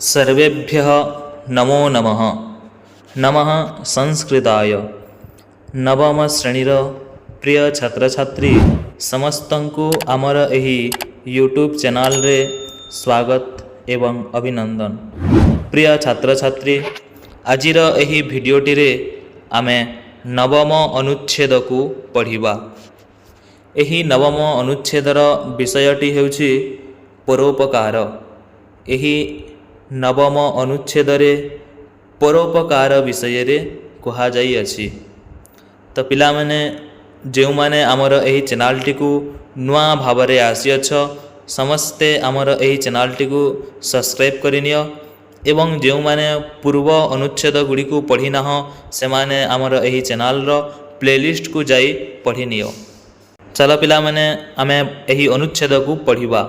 सर्वेभ्यः नमो नमः। नमः संस्कृताय। नवम श्रेणीर प्रिय छात्र छात्री समस्तंकु आमर एही यूट्यूब चैनल रे स्वागत एवं अभिनंदन। प्रिय छात्र छात्री आजिर एही भिडियोटी रे आमे नवम अनुच्छेद को पढ़िबा। एही नवम अनुच्छेदर विषयटी हेउछि परोपकार। एही नवम अनुच्छेद रे परोपकार विषय रे कहा जाई अछि। तो पिला माने जो माने आमर एही चैनल टी को नुआ भाव रे आसी अछ समस्ते आमर एही चैनल टी को सब्सक्राइब करिनियो एवं जो माने पूर्व अनुच्छेद गुडी को पढ़ी ना हो से माने आमर एही चैनल रो प्लेलिस्ट को जाई पढ़ी नियो। चलो पिला माने आमे एही अनुच्छेद को पढ़िबा।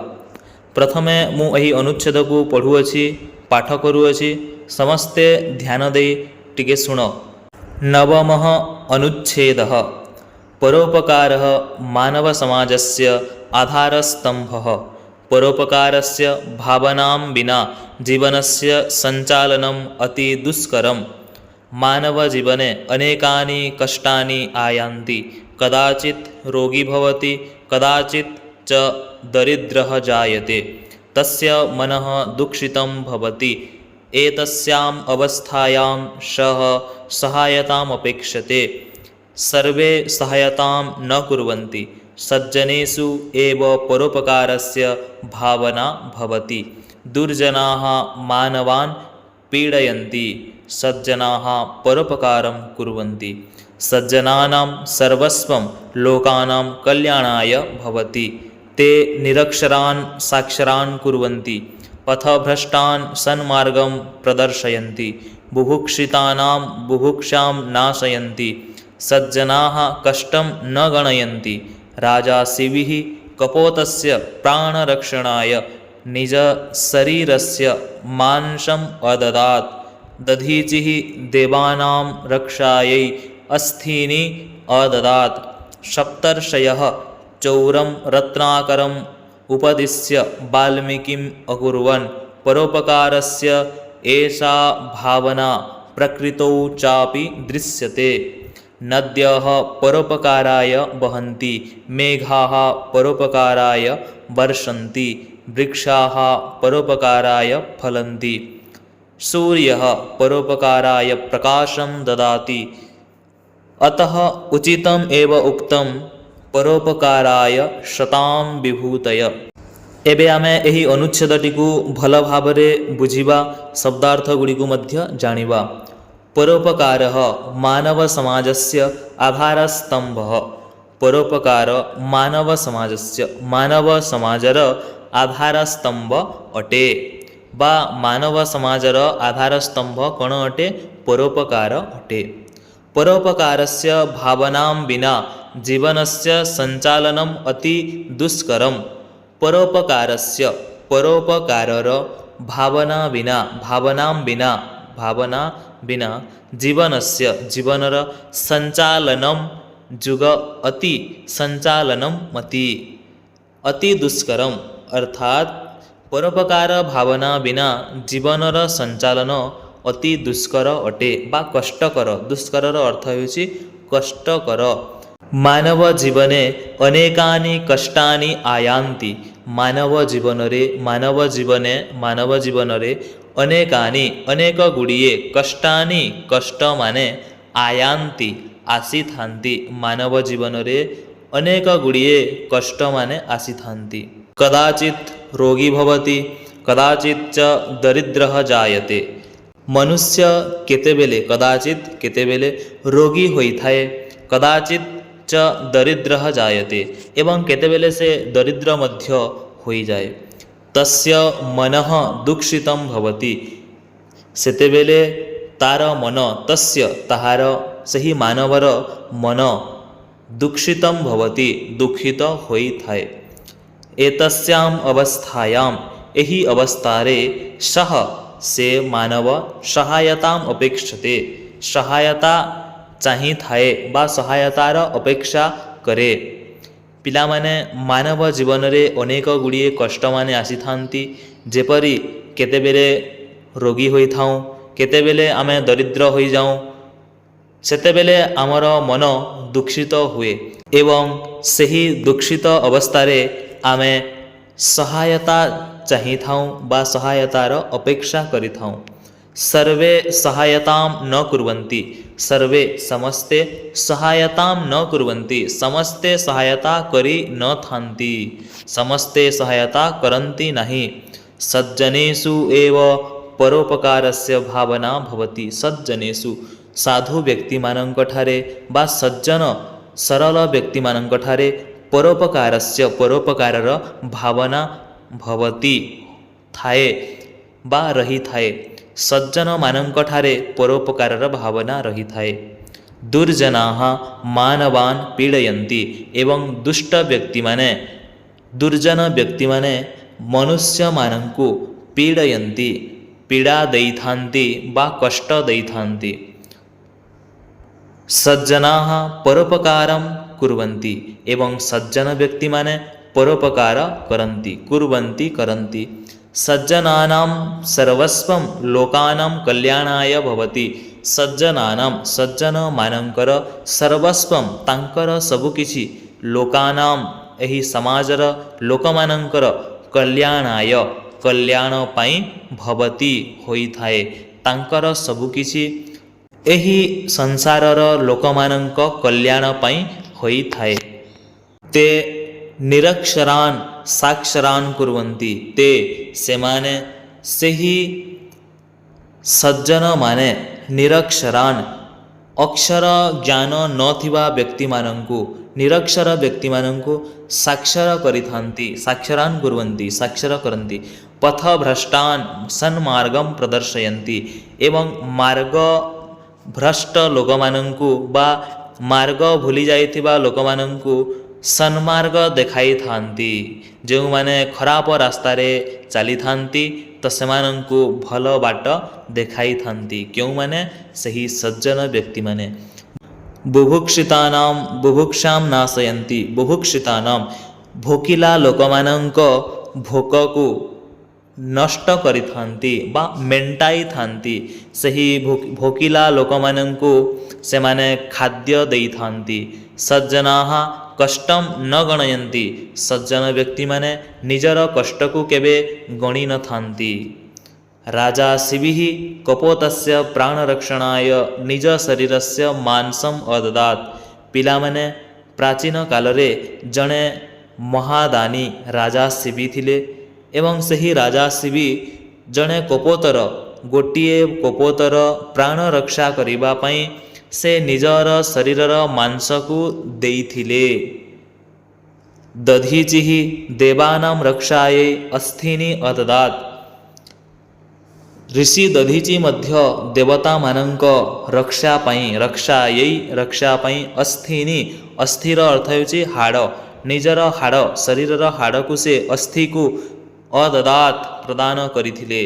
प्रथमे मु एही अनुच्छेद को पढ़ुअछि पाठ करुअछि समस्ते ध्यान दे टिके सुनो। नवमः अनुच्छेदः परोपकारः मानव समाजस्य आधारस्तंभः। परोपकारस्य भावनां विना जीवनस्य सञ्चालनम् अति दुष्करम्। मानव जीवने अनेकानि कष्टानि आयान्ति। कदाचित् रोगी भवति कदाचित् च दरिद्रः जायते। तस्य मनः दुःखितं भवति। एतस्याम् अवस्थायां सः सहायताम् अपेक्षते। सर्वे सहायतां न कुर्वन्ति। सज्जनेषु एव परोपकारस्य भावना भवति। दुर्जनाः मानवान् पीडयन्ति। सज्जनाः परोपकारं कुर्वन्ति। सज्जनानां सर्वस्वं लोकानां कल्याणाय भवति। ते निरक्षरान् साक्षरान् कुर्वन्ति। पथभ्रष्टान् सन्मार्गं प्रदर्शयन्ति। बुभुक्षितानां बुभुक्षां नाशयन्ति। सज्जनाः कष्टं न गणयन्ति। राजा शिविः कपोतस्य प्राणरक्षणाय निजशरीरस्य मांसम् अददात्। दधीचिः देवानां रक्षायै अस्थीनि अददात्। सप्तर्षयः चौरं रत्नाकरम् उपदिश्य वाल्मीकिम् अकुर्वन्। परोपकारस्य एषा भावना प्रकृतौ चापि दृश्यते। नद्यः परोपकाराय वहन्ति। मेघाः परोपकाराय वर्षन्ति। वृक्षाः परोपकाराय फलन्ति। सूर्यः परोपकाराय प्रकाशं ददाति। अतः उचितम् एव उक्तं परोपकाराय शतां विभूतय। एबे आमे एही अनुच्छेदटी को भल भावरे बुझिबा शब्दार्थ गुडी को मध्य जानिबा। परोपकारः मानव समाजस्य आधारस्तंभः। परोपकार मानव समाजर आधारस्तंभ अटे बा मानव समाजर आधारस्तंभ कोण अटे परोपकार अटे। परोपकारस्य भावनां विना जीवनस्य सञ्चालनम् अति दुष्करम्। परोपकारस्य परोपकारर भावना विना जीवनस्य जीवनर सञ्चालनं जुग अति सञ्चालनम् अति दुष्करम्। अर्थात परोपकार भावना विना जीवनर सञ्चालन अति दुष्कर अटे बा कष्टकर। दुष्करर अर्थ हेउछि कष्टकर। मानव जीवने अनेकानि कष्टानि आयान्ति। मानव जीवने अनेकानि अनेक गुड़िए कष्टानि कष्ट माने आयान्ति आसीथान्ति। मानव जीवन रे अनेक गुड़िए कष्ट माने आसीथान्ति। कदाचित् रोगी भवति कदाचित् च दरिद्रः जायते। मनुष्य कदाचित् केतेबेले रोगी होइथाए कदाचित् च दरिद्रः जायते एवं केतेबेले से दरिद्र मध्य होई जाए। तस्य मनः दुःखितं भवति। सेतेबेले तार मन तस्य ताहार सही मानवर मन दुःखितं भवति दुखित होइथाए। एतस्याम् अवस्थायाम् एही अवस्थारे सः से मानव सहायताम् अपेक्षते। सहायता चाही थाए बा सहायतार अपेक्षा करे। पिला माने मानव जीवन रे अनेक गुड़िए कष्ट माने आसी थांती। जेपरी केतेबेले ରୋଗୀ ହୋଇଥାଉଁ, କେତେବେଳେ ଆମେ ଦରିଦ୍ର ହୋଇଯାଉଁ, ସେତେବେଳେ ଆମର ମନ ଦୁଃଖିତ ହୁଏ ଏବଂ ସେହି ଦୁଃଖିତ ଅବସ୍ଥାରେ ଆମେ ସହାୟତା ଚାହିଁଥାଉଁ ବା ସହାୟତାର ଅପେକ୍ଷା କରିଥାଉଁ। ସର୍ବେ ସହାୟତାଂ ନ କୁର୍वନ୍ତି, ସର୍ବେ ସମସ୍ତେ ସହାୟତାଂ ନ କୁର୍वନ୍ତି, ସମସ୍ତେ ସହାୟତା କରିନଥାନ୍ତି, ସମସ୍ତେ ସହାୟତା କରନ୍ତି ନାହିଁ। ସଜ୍ଜନେଷୁ ଏବ ପରୋପକାରସ୍ୟ ଭାବନା ଭବତି, ସଜ୍ଜନେଷୁ ସାଧୁ ବ୍ୟକ୍ତିମାନଙ୍କଠାରେ ବା ସଜ୍ଜନ ସରଳ ବ୍ୟକ୍ତିମାନଙ୍କଠାରେ ପରୋପକାରସ୍ୟ ପରୋପକାରର ଭାବନା ଭବତି ଥାଏ ବା ରହିଥାଏ। ସଜ୍ଜନମାନଙ୍କଠାରେ ପରୋପକାରର ଭାବନା ରହିଥାଏ। ଦୁର୍ଜନାଃ ମାନବାନ୍ ପୀଡ଼ୟନ୍ତି, ଏବଂ ଦୁଷ୍ଟ ବ୍ୟକ୍ତିମାନେ ଦୁର୍ଜନ ବ୍ୟକ୍ତିମାନେ ମନୁଷ୍ୟମାନଙ୍କୁ ପୀଡ଼ୟନ୍ତି, ପୀଡ଼ା ଦେଇଥାନ୍ତି ବା କଷ୍ଟ ଦେଇଥାନ୍ତି। ସଜ୍ଜନାଃ ପରୋପକାରଂ କୁର୍वନ୍ତି, ଏବଂ ସଜ୍ଜନ ବ୍ୟକ୍ତିମାନେ ପରୋପକାର କରନ୍ତି, କୁର୍ବନ୍ତି କରନ୍ତି। ସଜ୍ଜନାନାଂ ସର୍ବସ୍ୱଂ ଲୋକାନାଂ କଲ୍ୟାଣାୟ ଭବତି, ସଜ୍ଜନାନାଂ ସଜ୍ଜନମାନଙ୍କର ସର୍ବସ୍ୱଂ ତାଙ୍କର ସବୁକିଛି ଲୋକାନାଂ ଏହି ସମାଜର ଲୋକମାନଙ୍କର କଲ୍ୟାଣାୟ କଲ୍ୟାଣ ପାଇଁ ଭବତି ହୋଇଥାଏ, ତାଙ୍କର ସବୁକିଛି ଏହି ସଂସାରର ଲୋକମାନଙ୍କ କଲ୍ୟାଣ ପାଇଁ ହୋଇଥାଏ। તે ନିରକ୍ଷରାନ୍ ସାକ୍ଷରାନ୍ କୁର୍ବନ୍ତି, તે ସେମାନେ ସେହି ସଜ୍ଜନମାନେ ନିରକ୍ଷରାନ୍ ଅକ୍ଷର ଜ୍ଞାନ ନଥିବା ବ୍ୟକ୍ତିମାନଙ୍କୁ ନିରକ୍ଷର ବ୍ୟକ୍ତିମାନଙ୍କୁ ସାକ୍ଷର କରିଥାନ୍ତି, ସାକ୍ଷରାନ୍ କୁର୍ବନ୍ତି ସାକ୍ଷର କରନ୍ତି। ପଥଭ୍ରଷ୍ଟାନ୍ ସନ୍ମାର୍ଗଂ ପ୍ରଦର୍ଶୟନ୍ତି, ଏବଂ ମାର୍ଗ ଭ୍ରଷ୍ଟ ଲୋକମାନଙ୍କୁ ବା ମାର୍ଗ ଭୁଲି ଯାଇଥିବା ଲୋକମାନଙ୍କୁ ସନ୍ମାର୍ଗ ଦେଖାଇଥାନ୍ତି। ଯେଉଁମାନେ ଖରାପ ରାସ୍ତାରେ ଚାଲିଥାନ୍ତି ତ ସେମାନଙ୍କୁ ଭଲ ବାଟ ଦେଖାଇଥାନ୍ତି। କେଉଁମାନେ? ସେହି ସଜ୍ଜନ ବ୍ୟକ୍ତିମାନେ। ବୁଭୁକ୍ଷିତାନାଂ ବୁଭୁକ୍ଷାଂ ନାଶୟନ୍ତି, ବୁଭୁକ୍ଷିତାନାଂ ଭୋକିଲା ଲୋକମାନଙ୍କ ଭୋକକୁ ନଷ୍ଟ କରିଥାନ୍ତି ବା ମେଣ୍ଟାଇଥାନ୍ତି। ସେହି ଭୋକିଲା ଲୋକମାନଙ୍କୁ ସେମାନେ ଖାଦ୍ୟ ଦେଇଥାନ୍ତି। ସଜ୍ଜନାଃ କଷ୍ଟଂ ନ ଗଣୟନ୍ତି, ସଜ୍ଜନ ବ୍ୟକ୍ତିମାନେ ନିଜର କଷ୍ଟକୁ କେବେ ଗଣି ନଥାନ୍ତି। ରାଜା ଶିବିଃ କପୋତସ୍ୟ ପ୍ରାଣରକ୍ଷଣାୟ ନିଜ ଶରୀରସ୍ୟ ମାଂସଂ ଅଦଦାତ୍, ପିଲାମାନେ ପ୍ରାଚୀନ କାଳରେ ଜଣେ ମହାଦାନୀ ରାଜା ଶିବି ଥିଲେ ଏବଂ ସେହି ରାଜା ଶିବି ଜଣେ କପୋତର ଗୋଟିଏ କପୋତର ପ୍ରାଣ ରକ୍ଷା କରିବା ପାଇଁ ସେ ନିଜର ଶରୀରର ମାଂସକୁ ଦେଇଥିଲେ। ଦଧୀଚିଃ ଦେବାନାଂ ରକ୍ଷାयै ଅସ୍ଥୀନି ଅଦଦାତ୍, ଋଷି ଦଧୀଚି ମଧ୍ୟ ଦେବତାମାନଙ୍କ ରକ୍ଷା ପାଇଁ ଅସ୍ଥୀନି, ଅସ୍ଥିର ଅର୍ଥ ହେଉଛି ହାଡ଼, ନିଜର ହାଡ଼ ଶରୀରର ହାଡ଼କୁ ସେ ଅସ୍ଥିକୁ ଅଦଦାତ୍ ପ୍ରଦାନ କରିଥିଲେ।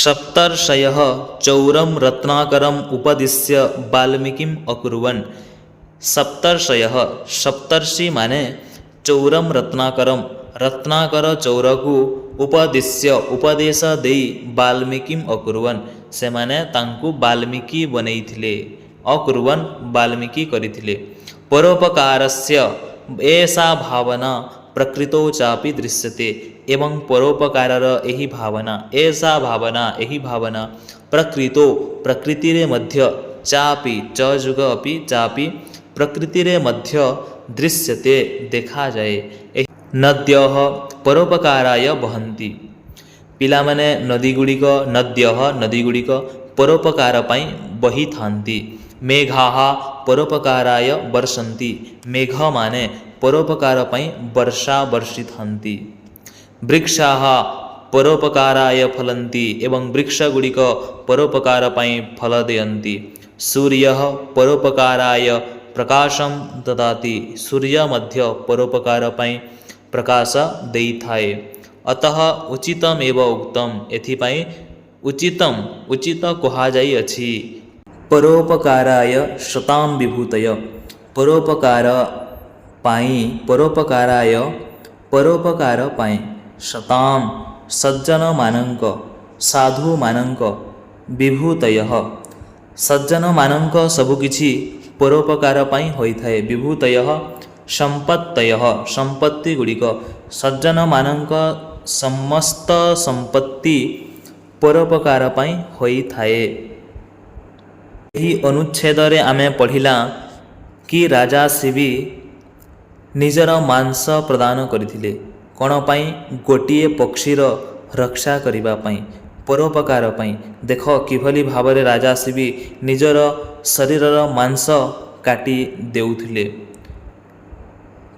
ସପ୍ତର୍ଷୟଃ ଚୌରଂ ରତ୍ନାକରଂ ଉପଦିଶ୍ୟ ବାଲ୍ମୀକିମ୍ ଅକୁର୍ୱନ୍, ସପ୍ତର୍ଷୟଃ ସପ୍ତର୍ଷିମାନେ ଚୌରଂ ରତ୍ନାକରଂ ରତ୍ନାକର ଚୌରକୁ ଉପଦିଶ୍ୟ ଉପଦେଶ ଦେଇ ବାଲ୍ମୀକିମ୍ ଅକୁର୍ୱନ୍, ସେମାନେ ତାଙ୍କୁ ବାଲ୍ମୀକି ବନେଇଥିଲେ। ଅକୁର୍ୱନ୍ ବାଲ୍ମୀକି କରିଥିଲେ। ପରୋପକାରସ୍ୟ ଏଷା ଭାବନା ପ୍ରକୃତୌ ଚାପି ଦୃଶ୍ୟତେ, ଏବଂ ପରୋପକାରର ଏହି ଭାବନା ଏହି ଭାବନା ପ୍ରକୃତୌ ପ୍ରକୃତିରେ ମଧ୍ୟ ଚାପି ଚ ଯୁଗ ଅପି ଚାପି ପ୍ରକୃତିରେ ମଧ୍ୟ ଦୃଶ୍ୟତେ ଦେଖାଯାଏ। ନଦ୍ୟଃ ପରୋପକାରାୟ ବହନ୍ତି, ପିଲାମାନେ ନଦୀଗୁଡ଼ିକ ପରୋପକାର ପାଇଁ ବହିଥାନ୍ତି। ମେଘାଃ ପରୋପକାରାୟ ବର୍ଷନ୍ତି, ମେଘମାନେ ପରୋପକାର ପାଇଁ ବର୍ଷା ବର୍ଷିଥାନ୍ତି। ବୃକ୍ଷାଃ ପରୋପକାରାୟ ଫଲନ୍ତି, ଏବଂ ବୃକ୍ଷଗୁଡ଼ିକ ପରୋପକାର ପାଇଁ ଫଳ ଦିଅନ୍ତି। ସୂର୍ଯ୍ୟଃ ପରୋପକାରାୟ ପ୍ରକାଶଂ ଦଦାତି, ସୂର୍ଯ୍ୟ ମଧ୍ୟ ପରୋପକାର ପାଇଁ ପ୍ରକାଶ ଦେଇଥାଏ। ଅତଃ ଉଚିତମେବ ଉକ୍ତମ୍, ଏଥିପାଇଁ ଉଚିତ କୁହାଯାଇଅଛି। ପରୋପକାରାୟ ଶତାଂ ବିଭୂତୟ, ପରୋପକାର ପାଇଁ ଶତାଂ ସଜ୍ଜନମାନଙ୍କ ସାଧୁମାନଙ୍କ ବିଭୂତୟଃ ସଜ୍ଜନମାନଙ୍କ ସବୁକିଛି ପରୋପକାର ପାଇଁ ହୋଇଥାଏ। ବିଭୂତୟଃ ସମ୍ପତ୍ତୟଃ ସମ୍ପତ୍ତି ଗୁଡ଼ିକ ସଜ୍ଜନମାନଙ୍କ ସମସ୍ତ ସମ୍ପତ୍ତି ପରୋପକାର ପାଇଁ ହୋଇଥାଏ। ଏହି ଅନୁଚ୍ଛେଦରେ ଆମେ ପଢ଼ିଲା କି ରାଜା ଶିବି ନିଜର ମାଂସ ପ୍ରଦାନ କରିଥିଲେ। କ'ଣ ପାଇଁ? ଗୋଟିଏ ପକ୍ଷୀର ରକ୍ଷା କରିବା ପାଇଁ, ପରୋପକାର ପାଇଁ। ଦେଖ କିଭଳି ଭାବରେ ରାଜା ଶିବି ନିଜର ଶରୀରର ମାଂସ କାଟି ଦେଉଥିଲେ।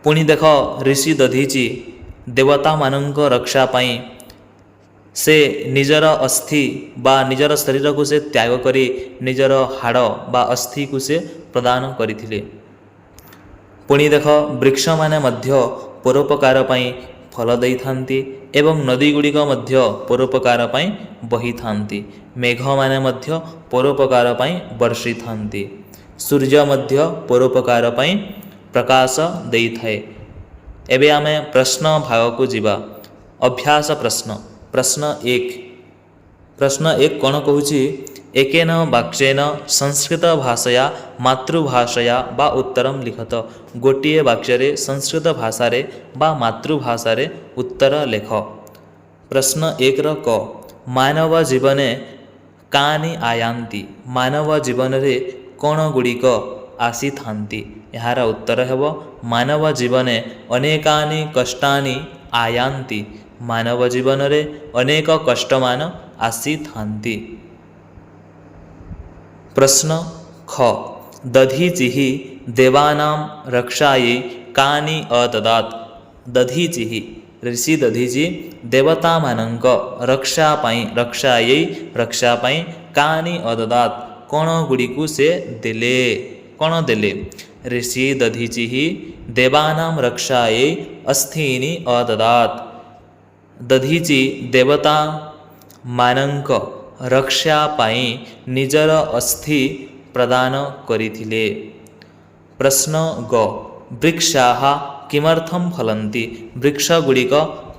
ପୁଣି ଦେଖ ଋଷି ଦଧିଚି ଦେବତାମାନଙ୍କ ରକ୍ଷା ପାଇଁ ସେ ନିଜର ଅସ୍ଥି ବା ନିଜର ଶରୀରକୁ ସେ ତ୍ୟାଗ କରି ନିଜର ହାଡ଼ ବା ଅସ୍ଥିକୁ ସେ ପ୍ରଦାନ କରିଥିଲେ। ପୁଣି ଦେଖ ବୃକ୍ଷମାନେ ମଧ୍ୟ ପରୋପକାର ପାଇଁ ଫଳ ଦେଇଥାନ୍ତି ଏବଂ ନଦୀ ଗୁଡ଼ିକ ମଧ୍ୟ ପରୋପକାର ପାଇଁ ବହିଥାନ୍ତି। ମେଘମାନେ ମଧ୍ୟ ପରୋପକାର ପାଇଁ ବର୍ଷିଥାନ୍ତି। ସୂର୍ଯ୍ୟ ମଧ୍ୟ ପରୋପକାର ପାଇଁ ପ୍ରକାଶ ଦେଇଥାଏ। ଏବେ ଆମେ ପ୍ରଶ୍ନ ଭାଗକୁ ଯିବା। ଅଭ୍ୟାସ ପ୍ରଶ୍ନ। ପ୍ରଶ୍ନ 1 କ'ଣ କହୁଛି? ଏକେନ ବାକ୍ୟେନ ସଂସ୍କୃତ ଭାଷାୟା ମାତୃଭାଷାୟା ବା ଉତ୍ତରମ୍ ଲିଖତ। ଗୋଟିଏ ବାକ୍ୟରେ ସଂସ୍କୃତ ଭାଷାରେ ବା ମାତୃଭାଷାରେ ଉତ୍ତର ଲେଖ। ପ୍ରଶ୍ନ 1ର କ ମାନବ ଜୀବନେ କାନି ଆୟାନ୍ତି। ମାନବ ଜୀବନରେ କ'ଣ ଗୁଡ଼ିକ ଆସିଥାନ୍ତି? ଏହାର ଉତ୍ତର ହେବ ମାନବ ଜୀବନେ ଅନେକାନି କଷ୍ଟାନି ଆୟାନ୍ତି। ମାନବ ଜୀବନରେ ଅନେକ କଷ୍ଟମାନ ଆସିଥାନ୍ତି। ପ୍ରଶ୍ନ ଖ ଦଧିଚିଃ ଦେବାନାଂ ରକ୍ଷାयै କାନି ଅଦଦାତ୍। ଦଧିଚିଃ ଋଷି ଦଧିଚି ଦେବତାମାନଙ୍କ ରକ୍ଷା ପାଇଁ କାନି ଅଦଦାତ୍ କ'ଣ ଗୁଡ଼ିକୁ ସେ ଦେଲେ? କ'ଣ ଦେଲେ? ଋଷି ଦଧିଚିଃ ଦେବାନାଂ ରକ୍ଷାयै ଅସ୍ଥୀନି ଅଦଦାତ୍। ଦଧିଚି ଦେବତାମାନଙ୍କ ରକ୍ଷା ପାଇଁ ନିଜର ଅସ୍ଥି ପ୍ରଦାନ କରିଥିଲେ। ପ୍ରଶ୍ନ ଗ ବୃକ୍ଷାଃ କିମର୍ଥଂ ଫଳନ୍ତି। ବୃକ୍ଷ ଗୁଡ଼ିକ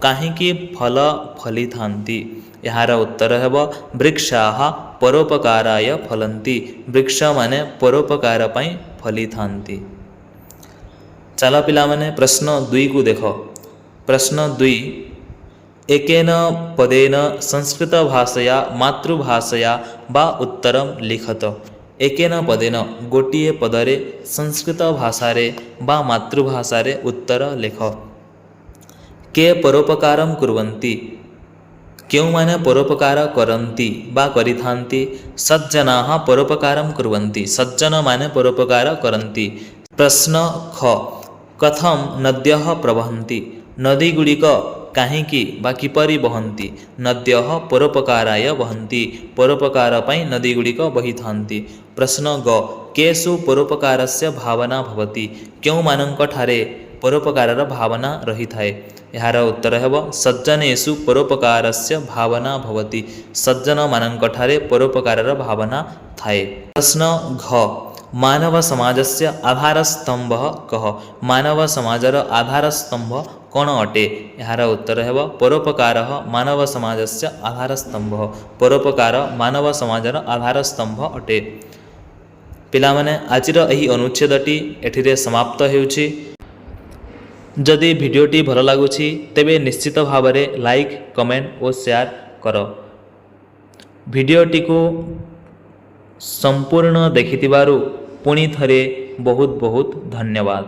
କାହିଁକି ଫଳ ଫଳିଥାନ୍ତି? ଏହାର ଉତ୍ତର ହେବ ବୃକ୍ଷାଃ ପରୋପକାରାୟ ଫଳନ୍ତି। ବୃକ୍ଷମାନେ ପରୋପକାର ପାଇଁ ଫଳିଥାନ୍ତି। ଚାଲ ପିଲାମାନେ ପ୍ରଶ୍ନ 2କୁ ଦେଖ। ପ୍ରଶ୍ନ 2 ଏକେନ ପଦେନ ସଂସ୍କୃତ ଭାଷାୟା ମାତୃଭାଷାୟା ବା ଉତ୍ତରମ୍ ଲିଖତ। ଏକେନ ପଦେନ ଗୋଟିଏ ପଦରେ ସଂସ୍କୃତ ଭାଷାରେ ବା ମାତୃଭାଷାରେ ଉତ୍ତର ଲେଖ। କେ ପରୋପକାରଂ କୁର୍वन्ति। କେଉଁମାନେ ପରୋପକାର କରନ୍ତି ବା କରିଥାନ୍ତି? ସଜ୍ଜନାଃ ପରୋପକାରଂ କୁର୍वन्ति। ସଜ୍ଜନମାନେ ପରୋପକାର କରନ୍ତି। ପ୍ରଶ୍ନ ଖ କଥଂ ନଦ୍ୟଃ ପ୍ରବହନ୍ତି। ନଦୀ ଗୁଡ଼ିକ କାହିଁକି ବା କିପରି ବହନ୍ତି? ନଦ୍ୟଃ ପରୋପକାରାୟ ବହନ୍ତି। ପରୋପକାର ପାଇଁ ନଦୀ ଗୁଡ଼ିକ ବହିଥାନ୍ତି। ପ୍ରଶ୍ନ ଗ କେଷୁ ପରୋପକାରସ୍ୟ ଭାବନା ଭବତି। କେଉଁମାନଙ୍କଠାରେ ପରୋପକାରର ଭାବନା ରହିଥାଏ? ଏହାର ଉତ୍ତର ହେବ ସଜ୍ଜନେଷୁ ପରୋପକାରସ୍ୟ ଭାବନା ଭବତି। ସଜ୍ଜନମାନଙ୍କଠାରେ ପରୋପକାରର ଭାବନା ଥାଏ। ପ୍ରଶ୍ନ ଘ ମାନବ ସମାଜସ୍ୟ ଆଧାରସ୍ତମ୍ଭଃ କଃ। ମାନବ ସମାଜର ଆଧାରସ୍ତମ୍ଭ କ'ଣ ଅଟେ? ଏହାର ଉତ୍ତର ହେବ ପରୋପକାରଃ ମାନବ ସମାଜସ୍ୟ ଆଧାରସ୍ତମ୍ଭଃ। ପରୋପକାର ମାନବ ସମାଜର ଆଧାରସ୍ତମ୍ଭ ଅଟେ। ପିଲାମାନେ ଆଜିର ଏହି ଅନୁଚ୍ଛେଦଟି ଏଠିରେ ସମାପ୍ତ ହେଉଛି। ଯଦି ଭିଡ଼ିଓଟି ଭଲ ଲାଗୁଛି ତେବେ ନିଶ୍ଚିତ ଭାବରେ ଲାଇକ୍, କମେଣ୍ଟ ଓ ସେୟାର କର। ଭିଡ଼ିଓଟିକୁ ସମ୍ପୂର୍ଣ୍ଣ ଦେଖିଥିବାରୁ ପୁଣି ଥରେ ବହୁତ ବହୁତ ଧନ୍ୟବାଦ।